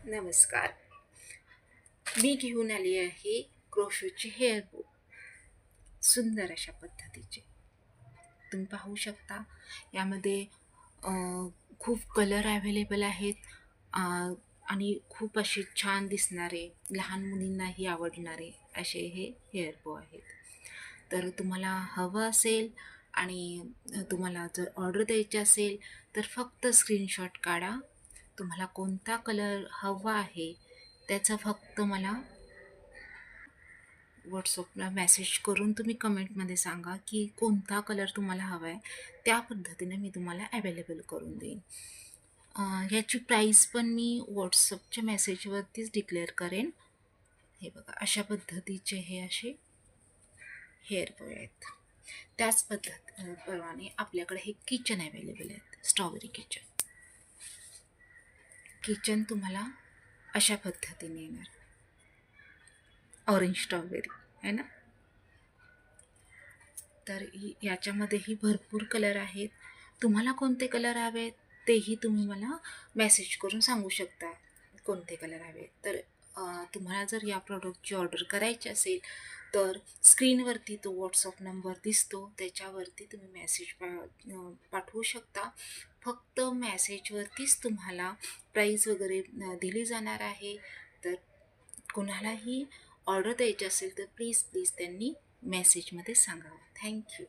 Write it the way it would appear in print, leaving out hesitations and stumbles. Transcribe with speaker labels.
Speaker 1: नमस्कार. मी घेऊन आली आहे क्रोशोचे हेअर बो. सुंदर अशा पद्धतीचे. तुम्ही पाहू शकता यामध्ये अ, खूप कलर अवेलेबल आहेत. अ, आणि खूप असे छान दिसणारे, लहान मुलींनाही आवडणारे असे हे हेअर बो आहेत. तर तुम्हाला हवं असेल आणि तुम्हाला जर ऑर्डर द्यायची असेल तर फक्त स्क्रीनशॉट काढा. तुम्हाला कोणता कलर हवा आहे त्याचा फक्त मला व्हॉट्सअपला मेसेज करून तुम्ही कमेंटमध्ये सांगा की कोणता कलर तुम्हाला हवा आहे. त्या पद्धतीने मी तुम्हाला अवेलेबल करून देईन. ह्याची प्राईस पण मी व्हॉट्सअपच्या मेसेजवरतीच डिक्लेअर करेन. हे बघा अशा पद्धतीचे हे असे हेअर बॉय आहेत. त्याच प्रमाणे आपल्याकडे हे किचन अवेलेबल आहेत. Strawberry kitchen. किचन तुम्हाला अशा पद्धतीने येणार. ऑरेंज स्ट्रॉबेरी आहे ना. तर याच्यामध्येही भरपूर कलर आहेत. तुम्हाला कोणते कलर हवेत तेही तुम्ही मला मेसेज करून सांगू शकता कोणते कलर हवेत. तर तुम्हाला जर या प्रॉडक्टची ऑर्डर करायची असेल तर स्क्रीनवरती तो व्हॉट्सअप नंबर दिसतो, त्याच्यावरती तुम्ही मेसेज पाठवू शकता. फक्त मेसेजवरतीच तुम्हाला प्राईज वगैरे दिली जाणार आहे. तर कोणालाही ऑर्डर द्यायची असेल तर प्लीज त्यांनी मेसेजमध्ये सांगावं. थँक्यू.